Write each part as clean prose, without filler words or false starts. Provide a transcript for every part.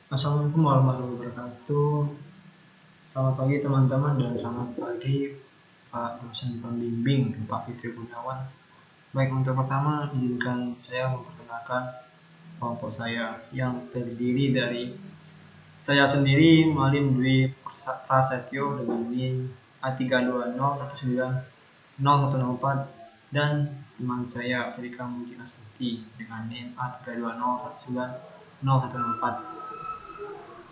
Assalamualaikum warahmatullahi wabarakatuh. Selamat pagi teman-teman dan selamat pagi Pak dosen pembimbing Pak Fitri Gunawan. Baik, untuk pertama izinkan saya memperkenalkan kelompok saya yang terdiri dari saya sendiri Malim Dwi Prasetyo dengan NIM A32019004 dan teman saya Frika Mujina Suti dengan NIM A32019004.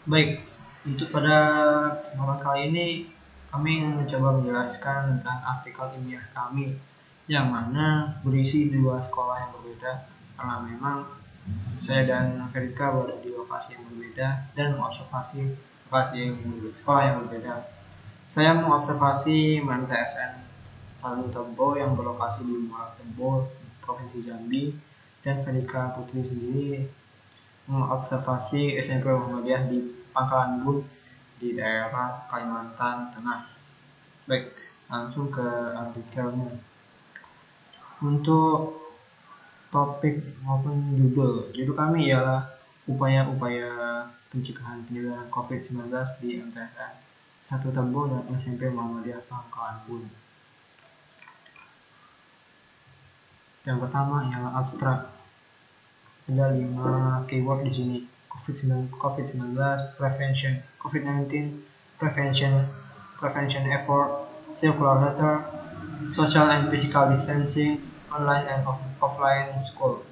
Baik, untuk pada kesempatan kali ini kami mencoba menjelaskan tentang artikel ilmiah kami yang mana berisi dua sekolah yang berbeda karena memang saya dan Verika berada di lokasi yang berbeda dan mengobservasi sekolah yang berbeda. Saya mengobservasi MTSN Satu Tebo yang berlokasi di Muara Tebo, Provinsi Jambi, dan Verika Putri sendiri mengobservasi SMP Muhammadiyah di Pangkalan Bun di daerah Kalimantan Tengah. Baik, langsung ke artikelnya. Untuk topik maupun judul kami ialah upaya-upaya pencegahan penyebaran COVID-19 di MTSN Satu Tebo dan SMP Muhammadiyah Pangkalan Bun. Yang pertama ialah abstrak. Ada 5 keyword di sini. COVID-19 prevention, COVID-19 prevention effort, circular letter, social and physical distancing, online and offline school.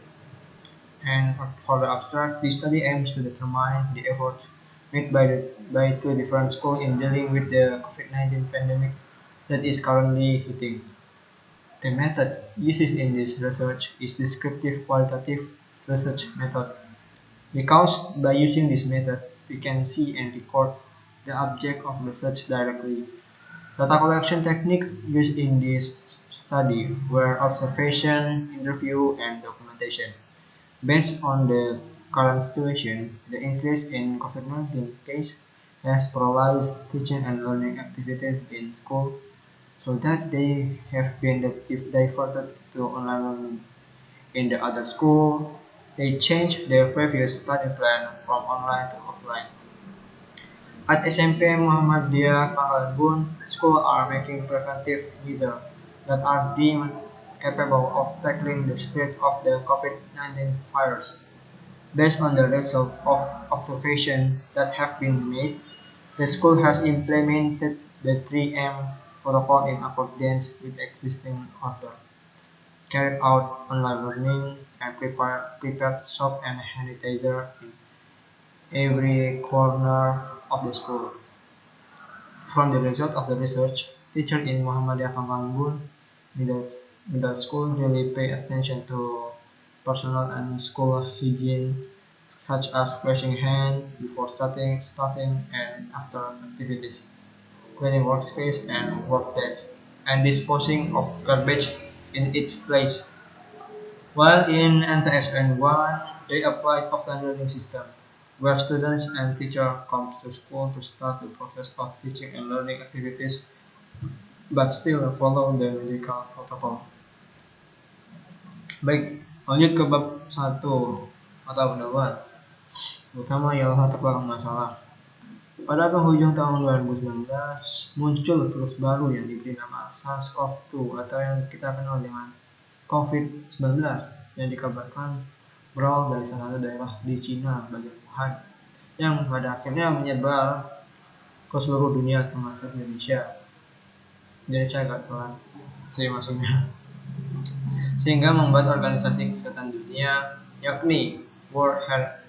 And for the abstract, the study aims to determine the efforts made by two different schools in dealing with the COVID-19 pandemic that is currently hitting. The method used in this research is descriptive qualitative research method, because by using this method we can see and record the object of research directly. Data collection techniques used in this study were observation, interview, and documentation. Based on the current situation, the increase in COVID-19 case has paralyzed teaching and learning activities in school, so that they have been diverted to online learning. In the other school, they changed their previous study plan from online to offline. At SMP Muhammadiyah Pangkalan Bun, schools are making preventive measures that are deemed capable of tackling the spread of the COVID-19 virus. Based on the result of observation that have been made, the school has implemented the 3M protocol in accordance with existing order, carried out online learning, and prepared soap and sanitizer in every corner of the school. From the result of the research, teachers in Muhammadiyah Pangkalan Bun Middle School really pay attention to personal and school hygiene, such as washing hands before starting and after activities, cleaning workspace and work desk, and disposing of garbage in its place. While in MTSN 1, they applied offline learning system, where students and teachers come to school to start the process of teaching and learning activities, but still follow the medical protocol. Baik, lanjut ke bab 1 mata pendahuluan. Pertama ialah latar belakang masalah. Pada penghujung tahun 2019, muncul virus baru yang diberi nama SARS-CoV-2 atau yang kita kenal dengan COVID-19 yang dikabarkan berawal dari salah satu daerah di Cina bagian Wuhan yang pada akhirnya menyebar ke seluruh dunia termasuk Indonesia. Indonesia agak telat saya masuknya, sehingga membuat organisasi kesehatan dunia yakni World Health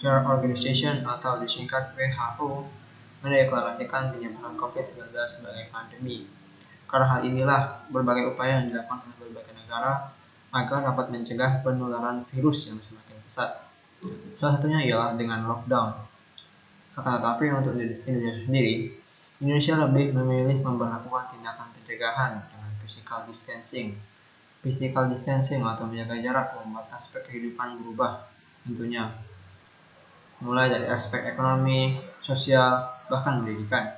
Care Organization atau disingkat WHO mendeklarasikan penyebaran COVID-19 sebagai pandemi. Karena hal inilah berbagai upaya yang dilakukan oleh berbagai negara agar dapat mencegah penularan virus yang semakin pesat. Salah satunya ialah dengan lockdown. Akan tetapi untuk Indonesia sendiri, Indonesia lebih memilih memperlakukan tindakan pencegahan dengan physical distancing. Physical distancing atau menjaga jarak membuat aspek kehidupan berubah tentunya, mulai dari aspek ekonomi, sosial, bahkan pendidikan.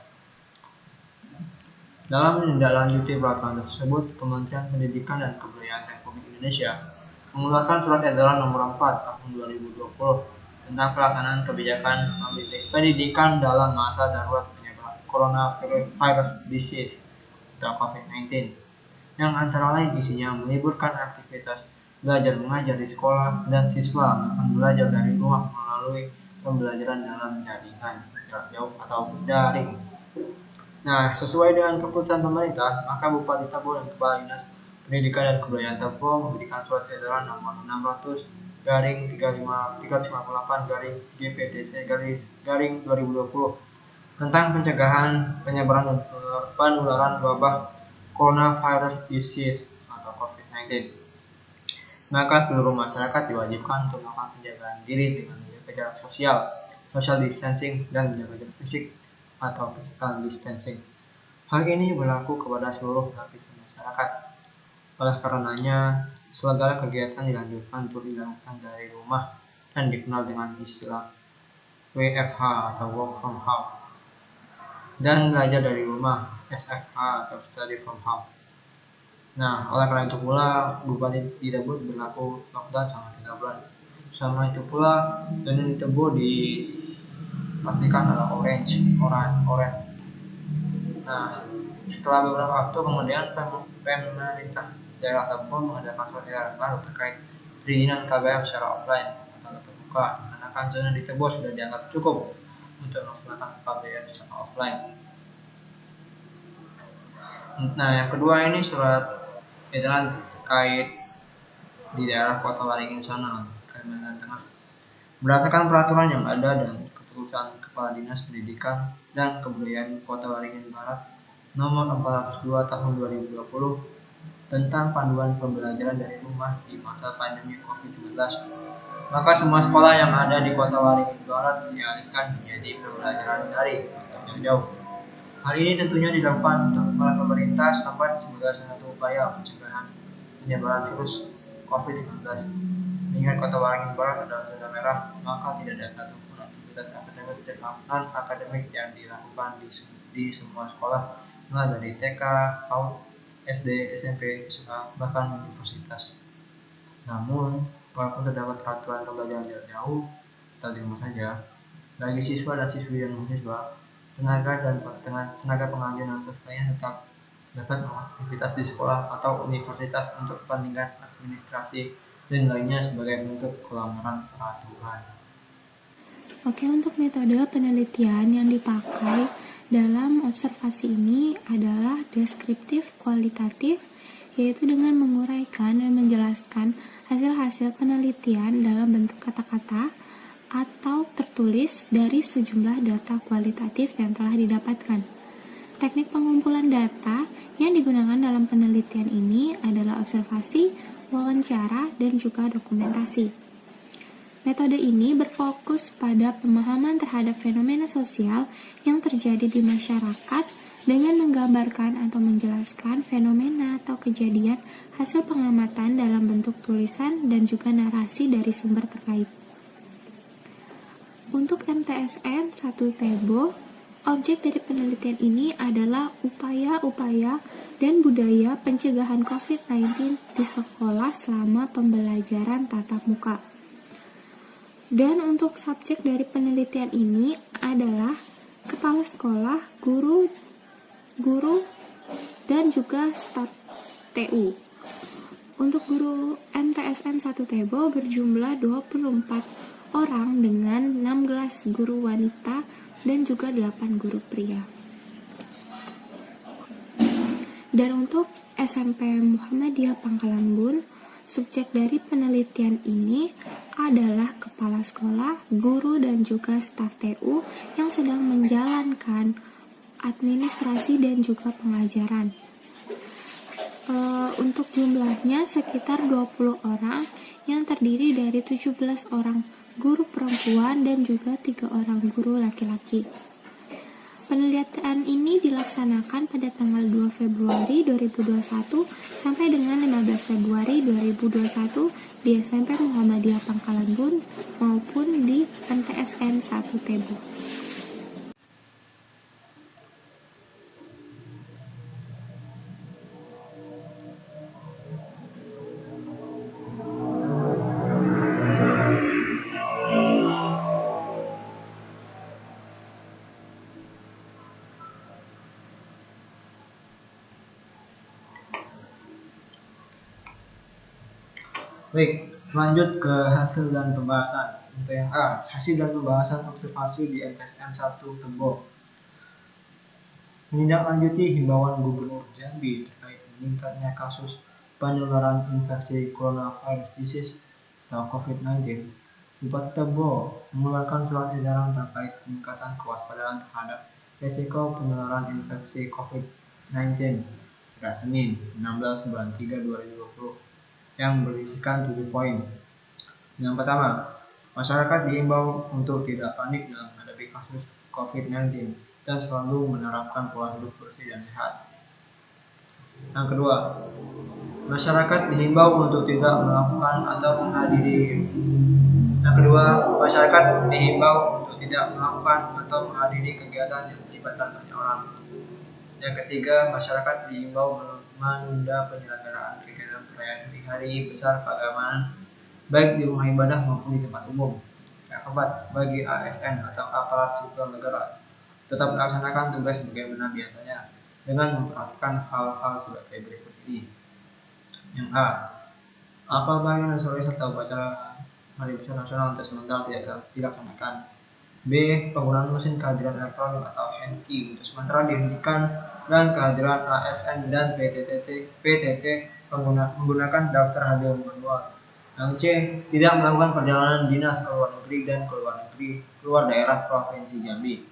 Dalam menindaklanjuti peraturan tersebut, Kementerian Pendidikan dan Kebudayaan Republik Indonesia mengeluarkan Surat Edaran Nomor 4 Tahun 2020 tentang pelaksanaan kebijakan pendidikan dalam masa darurat penyebaran coronavirus disease atau COVID-19, yang antara lain isinya meliburkan aktivitas belajar mengajar di sekolah dan siswa akan belajar dari rumah melalui pembelajaran dalam jaringan jarak jauh atau daring. Nah, sesuai dengan keputusan pemerintah, maka Bupati Tebo dan Kepala Dinas Pendidikan dan Kebudayaan Tebo memberikan surat edaran nomor 600 garing 358 garing GPTC garing 2020 tentang pencegahan penyebaran dan penularan wabah coronavirus disease atau COVID-19. Maka seluruh masyarakat diwajibkan untuk melakukan penjagaan diri dengan menjaga jarak sosial, social distancing, dan menjaga jarak fisik atau physical distancing. Hal ini berlaku kepada seluruh lapisan masyarakat. Oleh karenanya, segala kegiatan dilanjutkan untuk dilakukan dari rumah dan dikenal dengan istilah WFH atau work from home, dan belajar dari rumah SFH atau study from home. Nah, oleh karena itu pula Bupati di Tebo berlaku lockdown selama 3 bulan. Sama itu pula dan di Tebo dipastikan adalah orange. Nah, setelah beberapa waktu kemudian pemerintah daerah Tebo mengadakan surat edaran baru terkait perizinan KBM secara offline atau tatap muka, karena kan zona di Tebo sudah dianggap cukup untuk melaksanakan KBM secara offline. Nah, yang kedua ini surat edaran terkait di daerah Kota Waringin sana, Kalimantan Tengah. Berdasarkan peraturan yang ada dan keputusan Kepala Dinas Pendidikan dan Kebudayaan Kota Waringin Barat nomor 402 tahun 2020 tentang panduan pembelajaran dari rumah di masa pandemi COVID-19, maka semua sekolah yang ada di Kota Waringin Barat dialihkan menjadi pembelajaran daring atau jarak jauh. Hal ini tentunya dilakukan oleh pemerintah setempat sebagai salah satu upaya pencegahan penyebaran virus COVID-19. Mengingat Kota Waringin Barat adalah zona merah, maka tidak ada satupun aktivitas akademik dan non-akademik yang dilakukan di semua sekolah, mulai dari TK, PAUD, SD, SMP, SMA, bahkan universitas. Namun, walaupun terdapat peraturan pembelajaran jarak jauh atau di rumah saja, bagi siswa dan siswi dan mahasiswa, tenaga pengajar dan servernya tetap dapat melakukan aktivitas di sekolah atau universitas untuk kepentingan administrasi dan lainnya sebagai bentuk pelanggaran peraturan. Oke, untuk metode penelitian yang dipakai dalam observasi ini adalah deskriptif kualitatif, yaitu dengan menguraikan dan menjelaskan hasil-hasil penelitian dalam bentuk kata-kata atau tertulis dari sejumlah data kualitatif yang telah didapatkan. Teknik pengumpulan data yang digunakan dalam penelitian ini adalah observasi, wawancara, dan juga dokumentasi. Metode ini berfokus pada pemahaman terhadap fenomena sosial yang terjadi di masyarakat dengan menggambarkan atau menjelaskan fenomena atau kejadian hasil pengamatan dalam bentuk tulisan dan juga narasi dari sumber terkait. Untuk MTSN 1 Tebo, objek dari penelitian ini adalah upaya-upaya dan budaya pencegahan COVID-19 di sekolah selama pembelajaran tatap muka. Dan untuk subjek dari penelitian ini adalah kepala sekolah, guru, dan juga staf TU. Untuk guru MTSN 1 Tebo berjumlah 24 orang dengan 16 guru wanita dan juga 8 guru pria. Dan untuk SMP Muhammadiyah Pangkalan Bun, subjek dari penelitian ini adalah kepala sekolah, guru, dan juga staf TU yang sedang menjalankan administrasi dan juga pengajaran. Untuk jumlahnya sekitar 20 orang yang terdiri dari 17 orang guru perempuan dan juga 3 orang guru laki-laki. Penelitian ini dilaksanakan pada tanggal 2 Februari 2021 sampai dengan 15 Februari 2021 di SMP Muhammadiyah Pangkalan Bun maupun di MTSN 1 Tebo. Baik, lanjut ke hasil dan pembahasan. Untuk yang A, hasil dan pembahasan observasi di MTSN 1 Tembok. Menindaklanjuti himbauan Gubernur Jambi terkait meningkatnya kasus penularan infeksi coronavirus disease atau COVID-19, Bupati Tembok mengeluarkan surat edaran terkait peningkatan kewaspadaan terhadap risiko penularan infeksi COVID-19 pada Senin 16/3/2020 yang berisikan 7 poin. Yang pertama, masyarakat diimbau untuk tidak panik dalam menghadapi kasus COVID-19 dan selalu menerapkan pola hidup bersih dan sehat. Yang kedua, masyarakat dihimbau untuk tidak melakukan atau menghadiri. Yang kedua, masyarakat dihimbau untuk tidak melakukan atau menghadiri kegiatan yang melibatkan banyak orang. Yang ketiga, masyarakat dihimbau menunda penyelenggaraan kegiatan perayaan hari besar keagamaan baik di rumah ibadah maupun di tempat umum. Yang keempat, bagi ASN atau aparat sipil negara tetap melaksanakan tugas sebagaimana biasanya dengan memperhatikan hal-hal sebagai berikut ini. Yang A, apel pagi dan sore serta upacara hari besar nasional untuk sementara tidak dilaksanakan. B, penggunaan mesin kehadiran elektronik atau handkey untuk sementara dihentikan dan kehadiran ASN dan PTT menggunakan daftar hadir manual. Yang C, tidak melakukan perjalanan dinas ke luar negeri dan keluar daerah provinsi Jambi.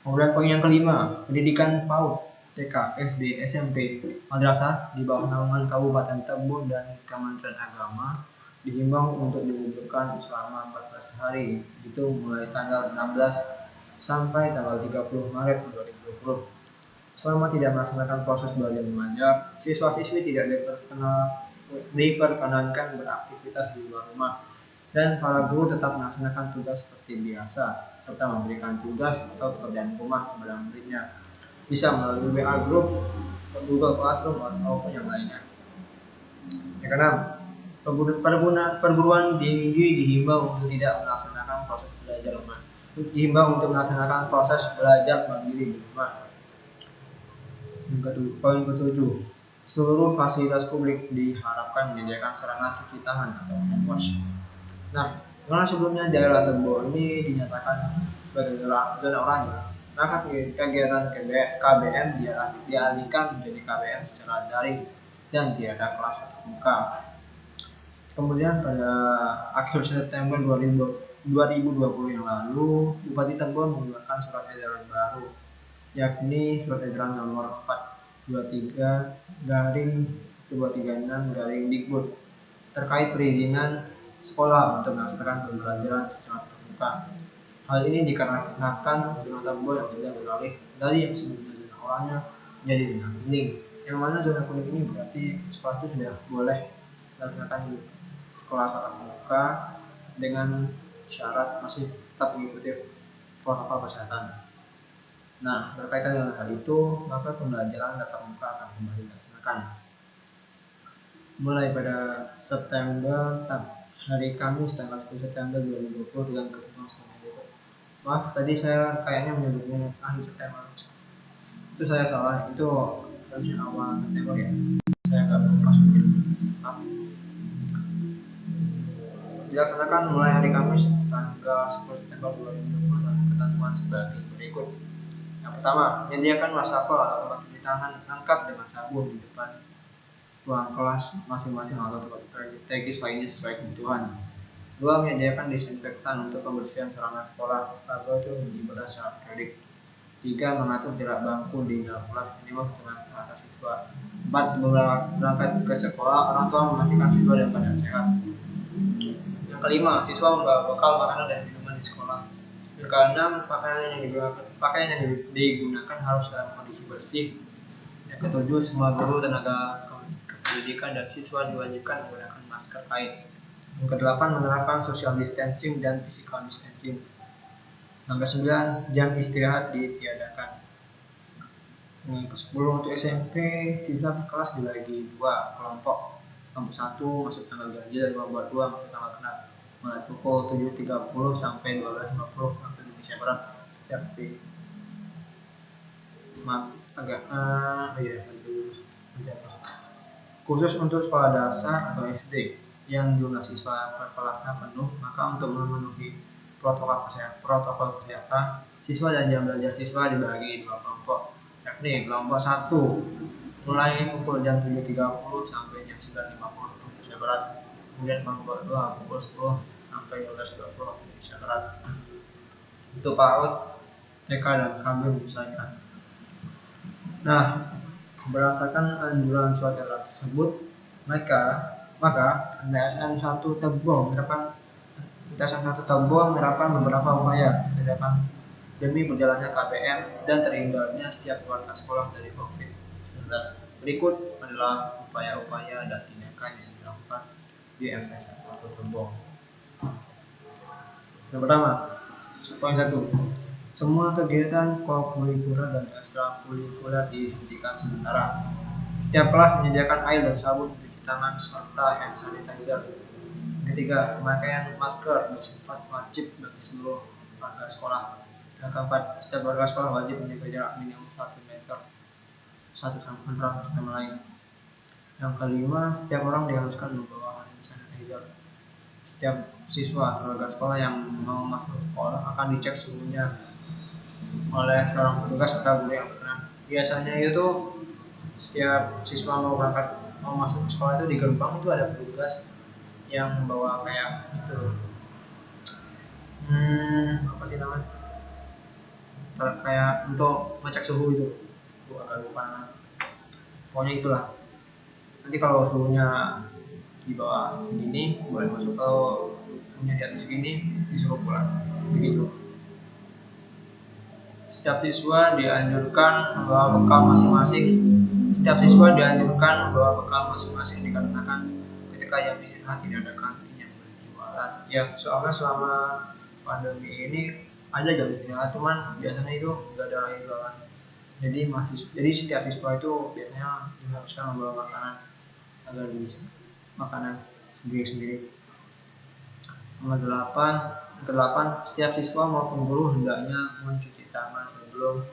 Kemudian poin yang kelima, pendidikan PAUD, TK, SD, SMP, madrasah di bawah naungan Kabupaten Tembok dan Kementerian Agama dihimbau untuk diliburkan selama 14 hari, itu mulai tanggal 16 sampai tanggal 30 Maret 2020. Selama tidak melaksanakan proses belajar mengajar, siswa-siswi tidak diperkenankan beraktivitas di luar rumah, dan para guru tetap melaksanakan tugas seperti biasa, serta memberikan tugas atau pekerjaan rumah kepada muridnya, bisa melalui WA Group, Google Classroom, ataupun yang lainnya. Yang keenam, perguruan tinggi dihimbau untuk tidak melaksanakan proses belajar mandiri di rumah. Yang poin ketujuh, seluruh fasilitas publik diharapkan menyediakan sarana cuci tangan atau hand wash. Nah, karena sebelumnya daerah Tembok ini dinyatakan sebagai zona oranye, maka kegiatan KBM dialihkan menjadi KBM secara daring dan tiada kelas tatap muka. Kemudian pada akhir September 2020 yang lalu, Bupati Tembok mengeluarkan surat edaran baru, yakni surat edaran nomor 423/236/Dikbud terkait perizinan sekolah untuk melaksanakan pembelajaran secara tatap muka. Hal ini dikarenakan zona Tembok yang sudah beralih dari yang sebelumnya zona oranye menjadi zona kuning, yang mana zona kuning ini berarti sekolah itu sudah boleh melaksanakan kelas tatap muka dengan syarat masih tetap mengikuti protokol kesehatan. Nah, berkaitan dengan hal itu, maka pembelajaran tatap muka akan kembali dilaksanakan mulai pada hari Kamis tanggal 10 September 2020 dengan ketentuan selanjutnya berikut. Maaf, tadi saya kayaknya menyebutnya akhir September. Itu saya salah, itu harusnya awal September ya. Saya nggak masukin. Maaf. Dilaksanakan mulai hari Kamis tanggal 10 September 2020 dengan ketentuan sebagai berikut. Yang pertama, menyediakan wastafel atau tempat cuci tangan lengkap dengan sabun di depan ruang kelas masing-masing atau tempat strategis lainnya sesuai kebutuhan. 2. Menyediakan disinfektan untuk pembersihan sarana sekolah atau itu beribadah secara periodik. 3. Mengatur jarak bangku di dalam kelas minimal 1 meter atas siswa. 4. Sebelum berangkat ke sekolah, orang tua memastikan siswa dalam keadaan sehat. Yang kelima, siswa membawa bekal makanan dan minuman di sekolah. Yang keenam, pakaian yang digunakan harus dalam kondisi bersih. Yang ketujuh, semua guru, tenaga pendidikan dan siswa diwajibkan menggunakan masker kain. Yang kedelapan, menerapkan social distancing dan physical distancing. Yang kesembilan, jam istirahat ditiadakan. Yang ke-10, untuk SMP, siswa kelas dibagi 2 kelompok. Kelompok 1 masuk tanggal ganjil dan kelompok 2 masuk tanggal genap, mulai pukul 7.30 sampai 12.50 waktu Indonesia Barat setiap hari. Khusus untuk sekolah dasar atau SD, yang jumlah siswa per kelasnya penuh, maka untuk memenuhi protokol kesehatan, siswa dan jam belajar siswa dibagi dua kelompok, yakni kelompok 1 mulai pukul jam 7.30 sampai jam 9.50 Indonesia Barat, kemudian kelompok 2 pukul 10 sampai 12.20 Indonesia Barat. Untuk PAUD, TK dan KB misalnya. Nah, berdasarkan anjuran surat edaran tersebut, maka TSN 1 Tebo menerapkan beberapa upaya pencegahan demi berjalannya KBM dan terhindarnya setiap keluarga sekolah dari COVID-19. Berikut adalah upaya-upaya dan tindakan yang dilakukan di MTSN 1 Tebo. Yang pertama, poin 1. Semua kegiatan kokurikuler dan ekstrakurikuler dihentikan sementara. Setiap kelas menyediakan air dan sabun cuci tangan serta hand sanitizer. Ketiga, pemakaian masker bersifat wajib bagi seluruh warga sekolah. Yang keempat, setiap warga sekolah wajib menjaga jarak minimal 1 meter satu sama lain. Yang kelima, setiap orang diharuskan membawa hand sanitizer. Setiap siswa atau warga sekolah yang mau masuk sekolah akan dicek suhunya oleh seorang petugas atau guru yang berkenan. Biasanya itu setiap siswa mau masuk ke sekolah itu di gerbang itu ada petugas yang membawa kayak itu apa sih namanya, kayak untuk ngecek suhu itu, gua agak lupa, pokoknya itulah. Nanti kalau suhunya di bawah segini boleh masuk, kalau suhunya di atas segini disuruh pulang, begitu. Setiap siswa dianjurkan membawa bekal masing-masing. Dikarenakan ketika jam istirahat tidak ada kantin yang berjualan. Ya, soalnya selama pandemi ini ada jam istirahat, cuman biasanya itu nggak ada lagi jualan. Jadi setiap siswa itu biasanya diharuskan membawa makanan agar bisa makanan sendiri-sendiri. Nomor 8, setiap siswa maupun guru hendaknya mencuci tangan sebelum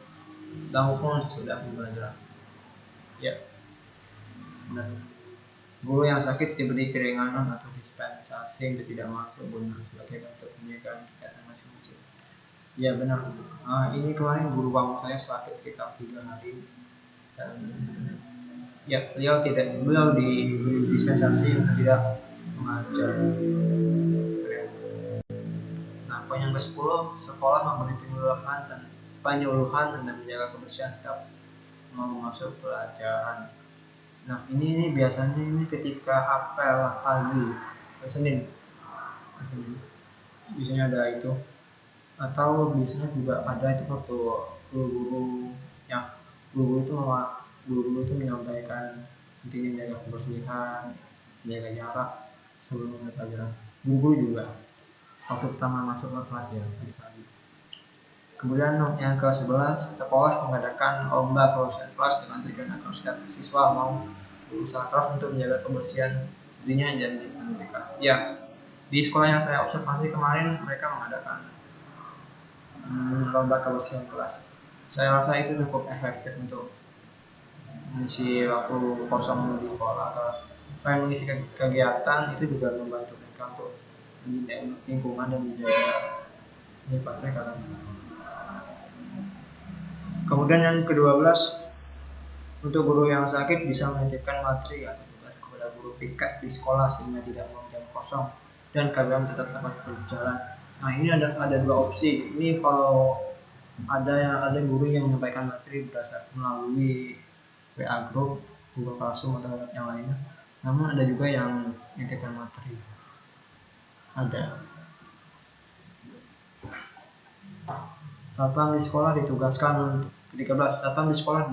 maupun sesudah belajar. Ya, benar. Guru yang sakit diberi keringanan atau dispensasi untuk tidak masuk guna sebagai bentuk penjagaan kesehatan masing-masing. Ya benar. Ini kemarin guru kamu saya sakit sekitar 3 hari dan ya beliau diberi dispensasi untuk tidak mengajar. Nah, poin yang ke-10, sekolah memberi penyuluhan tentang menjaga kebersihan setiap mau masuk pelajaran. Nah, ini biasanya ketika apel pagi Senin biasanya ada itu, atau biasanya juga ada itu waktu guru-guru itu menyampaikan intinya menjaga kebersihan, menjaga jarak sebelum mulai pelajaran. Guru juga waktu pertama masuk ke kelas ya pagi. Kemudian yang ke-11, sekolah mengadakan lomba kebersihan kelas dengan tujuan agar setiap siswa mau berusaha keras untuk menjaga kebersihan dirinya dan di mereka. Ya, di sekolah yang saya observasi kemarin mereka mengadakan lomba kebersihan kelas. Saya rasa itu cukup efektif untuk mengisi waktu kosong di sekolah. Selain mengisi kegiatan, itu juga membantu mereka untuk mencintai lingkungan dan menjaga sifat mereka. Kemudian yang ke-12, untuk guru yang sakit bisa menitipkan materi atau tugas kepada guru piket di sekolah sehingga tidak membuang jam kosong dan KBM tetap dapat berjalan. Nah, ini ada 2 opsi. Ini kalau ada guru yang menyampaikan materi berdasarkan melalui WA group, Google Classroom atau yang lainnya. Namun ada juga yang menitipkan materi. Ada. Satpam di sekolah ditugaskan untuk Satpam di sekolah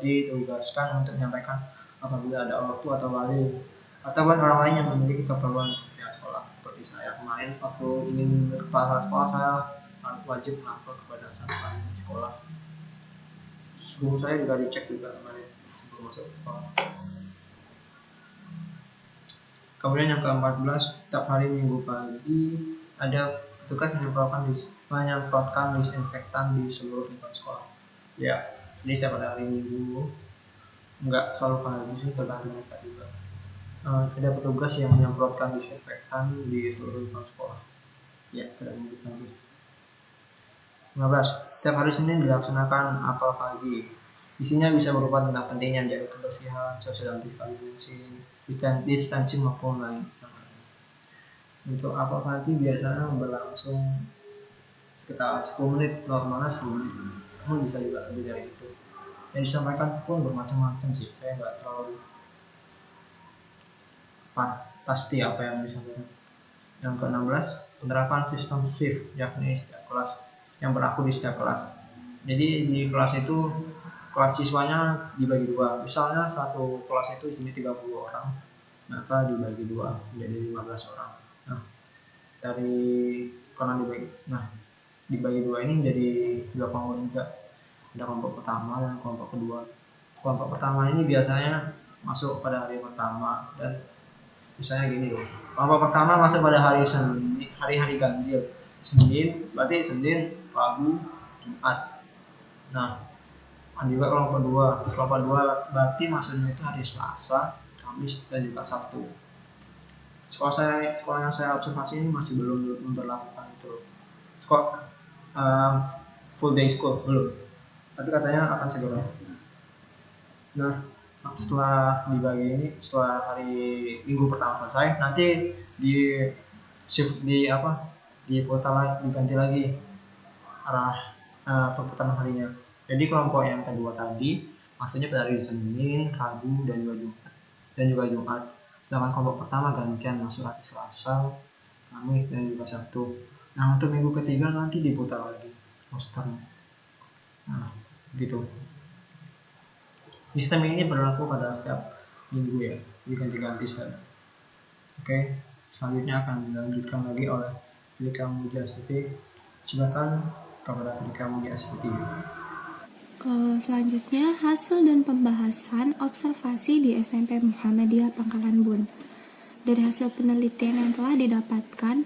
ditugaskan untuk menyampaikan apabila ada orang tua atau wali ataupun orang lain yang memiliki keperluan di sekolah. Seperti saya kemarin waktu ingin ke kepala sekolah, saya wajib melapor kepada satpam di sekolah. Suhu saya juga dicek juga kemarin sebelum masuk sekolah. Kemudian yang ke-14, setiap hari Minggu pagi ada petugas menyemprotkan disinfektan di seluruh lingkungan sekolah. Ya, ini setiap hari Minggu, enggak selalu pagi sih, tergantung mereka juga. ada petugas yang menyemprotkan disinfektan di seluruh lingkungan sekolah. Ya, tidak lanjut lagi. 15. Setiap hari Senin dilaksanakan apel pagi. Isinya bisa berupa tentang pentingnya menjaga kebersihan, social dan physical distancing maupun lain. Untuk apel pagi biasanya berlangsung sekitar 10 menit, normalnya 10 menit. Namun bisa juga lebih dari itu. Yang disampaikan pun bermacam-macam sih. Saya nggak terlalu pasti apa yang disampaikan. Yang ke-16, penerapan sistem shift, yakni setiap kelas yang berlaku di setiap kelas. Jadi di kelas itu kelas siswanya dibagi dua. Misalnya satu kelas itu isinya 30 orang, maka dibagi dua menjadi 15 orang. Nah, dibagi dua ini menjadi dua kelompok juga. Ada kelompok pertama dan kelompok kedua. Kelompok pertama ini biasanya masuk pada hari pertama, dan misalnya gini loh. Kelompok pertama masuk pada hari Senin, hari-hari ganjil. Senin, berarti Senin, Rabu, Jumat. Nah, juga kelompok kedua. Kelompok kedua berarti masuknya itu hari Selasa, Kamis, dan juga Sabtu. Sekolah yang saya observasi ini masih belum memperlakukan itu. Sekolah full day school belum. Tapi katanya akan segera. Nah, setelah dibagi ini, setelah hari Minggu pertama selesai, nanti diganti lagi arah perputaran harinya. Jadi kelompok yang kedua tadi maksudnya pada hari Senin, Rabu, dan juga Jumat. Sedangkan kelompok pertama gantian masuk hari Selasa, Kamis, dan juga Sabtu. Nah, untuk minggu ketiga nanti diputar lagi rosternya. Nah, gitu. Sistem ini berlaku pada setiap minggu ya, diganti-ganti saja. Oke, selanjutnya akan dilanjutkan lagi oleh Filika Mulia SPT. Silakan kepada Filika Mulia SPT. Selanjutnya, hasil dan pembahasan observasi di SMP Muhammadiyah Pangkalan Bun. Dari hasil penelitian yang telah didapatkan,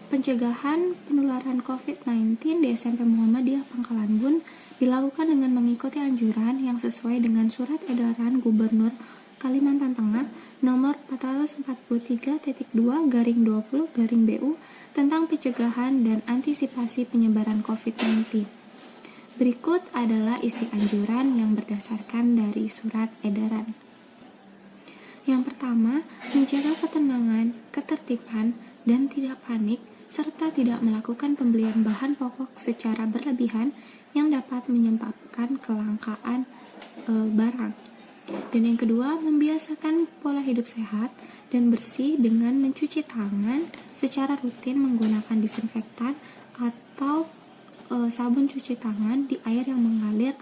pencegahan penularan COVID-19 di SMP Muhammadiyah Pangkalan Bun dilakukan dengan mengikuti anjuran yang sesuai dengan Surat Edaran Gubernur Kalimantan Tengah nomor 443.2/20/BU tentang pencegahan dan antisipasi penyebaran COVID-19. Berikut adalah isi anjuran yang berdasarkan dari surat edaran. Yang pertama, menjaga ketenangan, ketertiban, dan tidak panik, serta tidak melakukan pembelian bahan pokok secara berlebihan yang dapat menyebabkan kelangkaan barang. Dan yang kedua, membiasakan pola hidup sehat dan bersih dengan mencuci tangan secara rutin menggunakan disinfektan atau sabun cuci tangan di air yang mengalir,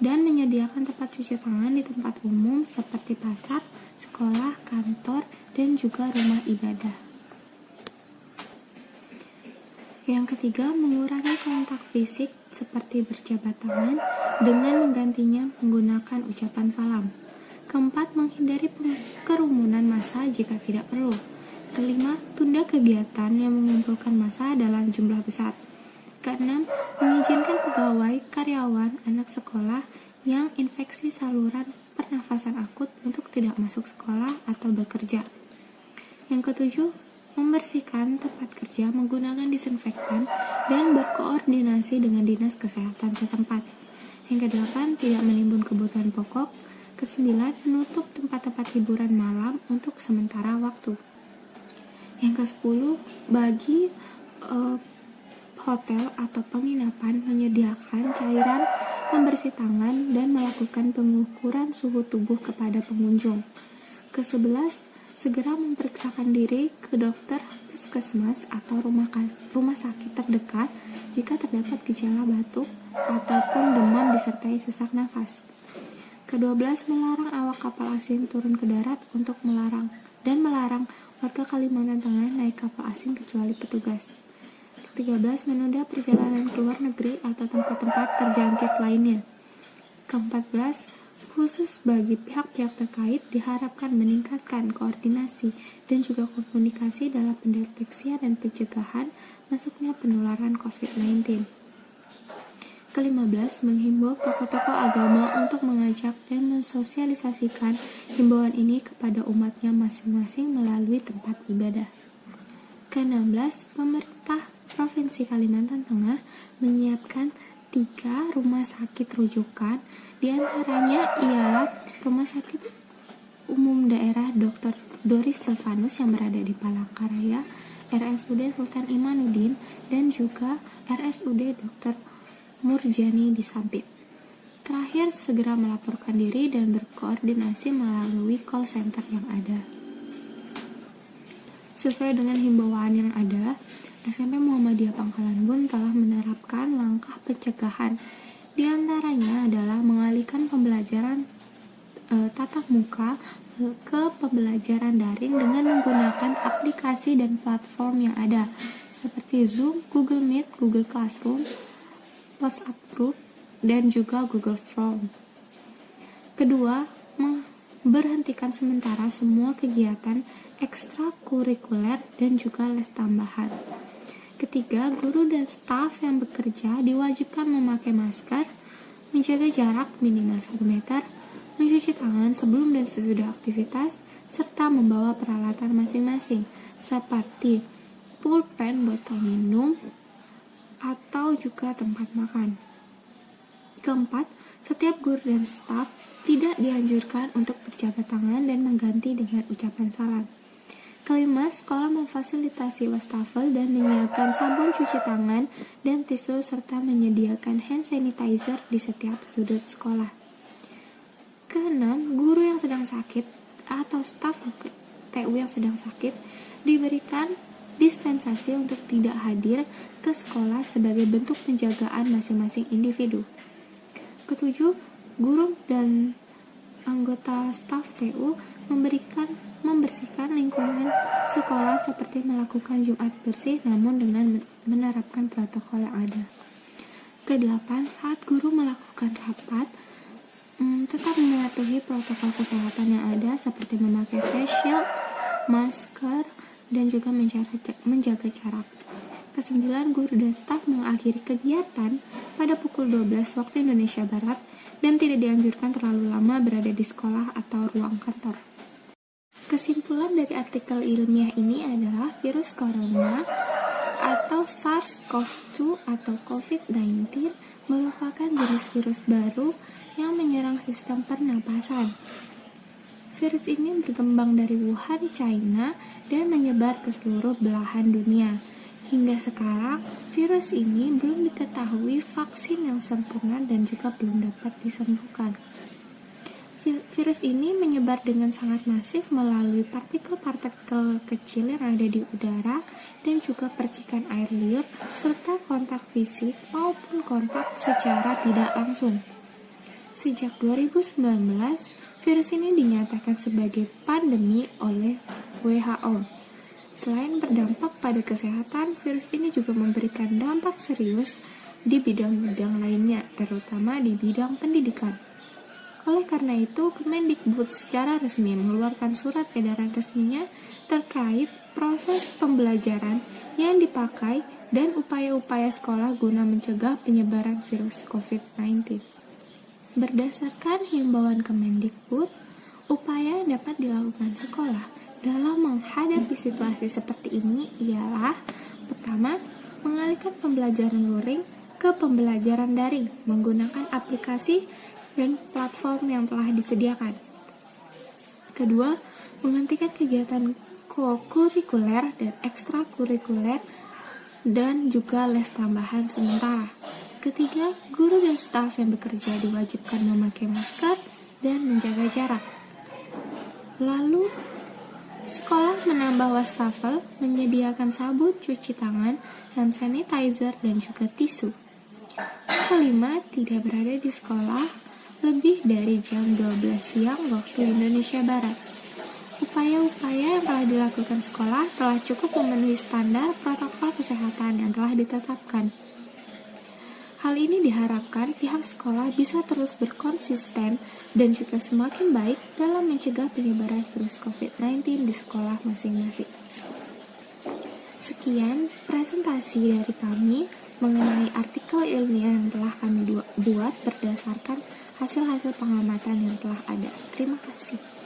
dan menyediakan tempat cuci tangan di tempat umum seperti pasar, sekolah, kantor, dan juga rumah ibadah. Yang ketiga, mengurangi kontak fisik seperti berjabat tangan dengan menggantinya menggunakan ucapan salam. Keempat, menghindari kerumunan massa jika tidak perlu. Kelima, tunda kegiatan yang mengumpulkan massa dalam jumlah besar. Keenam, mengizinkan pegawai, karyawan, anak sekolah yang infeksi saluran pernafasan akut untuk tidak masuk sekolah atau bekerja. Yang ketujuh, membersihkan tempat kerja menggunakan disinfektan dan berkoordinasi dengan dinas kesehatan setempat. Yang kedelapan, tidak menimbun kebutuhan pokok. Kesembilan, menutup tempat-tempat hiburan malam untuk sementara waktu. Yang kesepuluh, bagi hotel atau penginapan menyediakan cairan pembersih tangan dan melakukan pengukuran suhu tubuh kepada pengunjung. Ke-11, segera memeriksakan diri ke dokter puskesmas atau rumah sakit terdekat jika terdapat gejala batuk ataupun demam disertai sesak nafas. Ke-12, melarang awak kapal asing turun ke darat untuk melarang warga Kalimantan Tengah naik kapal asing kecuali petugas. 13, menunda perjalanan ke luar negeri atau tempat-tempat terjangkit lainnya. Ke-14, khusus bagi pihak-pihak terkait diharapkan meningkatkan koordinasi dan juga komunikasi dalam pendeteksian dan pencegahan masuknya penularan COVID-19. Ke-15, menghimbau tokoh-tokoh agama untuk mengajak dan mensosialisasikan himbauan ini kepada umatnya masing-masing melalui tempat ibadah. Ke-16, pemerintah Provinsi Kalimantan Tengah menyiapkan 3 rumah sakit rujukan, diantaranya ialah Rumah Sakit Umum Daerah Dr. Doris Silvanus yang berada di Palangkaraya, RSUD Sultan Imanuddin, dan juga RSUD Dr. Murjani di Sampit. Terakhir, segera melaporkan diri dan berkoordinasi melalui call center yang ada. Sesuai dengan himbauan yang ada, SMP Muhammadiyah Pangkalan Bun telah menerapkan langkah pencegahan. Di antaranya adalah mengalihkan pembelajaran tatap muka ke pembelajaran daring dengan menggunakan aplikasi dan platform yang ada, seperti Zoom, Google Meet, Google Classroom, WhatsApp Group, dan juga Google Form. Kedua, berhentikan sementara semua kegiatan ekstrakurikuler dan juga les tambahan. Ketiga, guru dan staf yang bekerja diwajibkan memakai masker, menjaga jarak minimal 1 meter, mencuci tangan sebelum dan sesudah aktivitas, serta membawa peralatan masing-masing, seperti pulpen, botol minum, atau juga tempat makan. Keempat, setiap guru dan staf tidak dianjurkan untuk berjabat tangan dan mengganti dengan ucapan salam. Kelima, sekolah memfasilitasi wastafel dan menyiapkan sabun cuci tangan dan tisu serta menyediakan hand sanitizer di setiap sudut sekolah. Keenam, guru yang sedang sakit atau staf TU yang sedang sakit diberikan dispensasi untuk tidak hadir ke sekolah sebagai bentuk penjagaan masing-masing individu. Ketujuh, guru dan anggota staf TU membersihkan lingkungan sekolah seperti melakukan Jumat bersih namun dengan menerapkan protokol yang ada. Kedelapan, saat guru melakukan rapat, tetap mematuhi protokol kesehatan yang ada seperti memakai face shield, masker, dan juga menjaga jarak. Kesembilan, guru dan staf mengakhiri kegiatan pada pukul 12 waktu Indonesia Barat dan tidak dianjurkan terlalu lama berada di sekolah atau ruang kantor. Kesimpulan dari artikel ilmiah ini adalah virus corona atau SARS-CoV-2 atau COVID-19 merupakan jenis virus baru yang menyerang sistem pernapasan. Virus ini berkembang dari Wuhan, China, dan menyebar ke seluruh belahan dunia. Hingga sekarang, virus ini belum diketahui vaksin yang sempurna dan juga belum dapat disembuhkan. Virus ini menyebar dengan sangat masif melalui partikel-partikel kecil yang ada di udara dan juga percikan air liur serta kontak fisik maupun kontak secara tidak langsung. Sejak 2019, virus ini dinyatakan sebagai pandemi oleh WHO. Selain berdampak pada kesehatan, virus ini juga memberikan dampak serius di bidang-bidang lainnya, terutama di bidang pendidikan. Oleh karena itu, Kemendikbud secara resmi mengeluarkan surat edaran resminya terkait proses pembelajaran yang dipakai dan upaya-upaya sekolah guna mencegah penyebaran virus COVID-19. Berdasarkan himbauan Kemendikbud, upaya yang dapat dilakukan sekolah dalam menghadapi situasi seperti ini ialah: pertama, mengalihkan pembelajaran luring ke pembelajaran daring menggunakan aplikasi dan platform yang telah disediakan. Kedua, menghentikan kegiatan kurikuler dan ekstrakurikuler dan juga les tambahan sementara. Ketiga, guru dan staf yang bekerja diwajibkan memakai masker dan menjaga jarak. Lalu, sekolah menambah wastafel, menyediakan sabun cuci tangan, hand sanitizer, dan juga tisu. Kelima, tidak berada di sekolah lebih dari jam 12 siang waktu Indonesia Barat. Upaya-upaya yang telah dilakukan sekolah telah cukup memenuhi standar protokol kesehatan yang telah ditetapkan. Hal ini diharapkan pihak sekolah bisa terus berkonsisten dan juga semakin baik dalam mencegah penyebaran virus COVID-19 di sekolah masing-masing. Sekian presentasi dari kami mengenai artikel ilmiah yang telah kami buat berdasarkan hasil-hasil pengamatan yang telah ada. Terima kasih.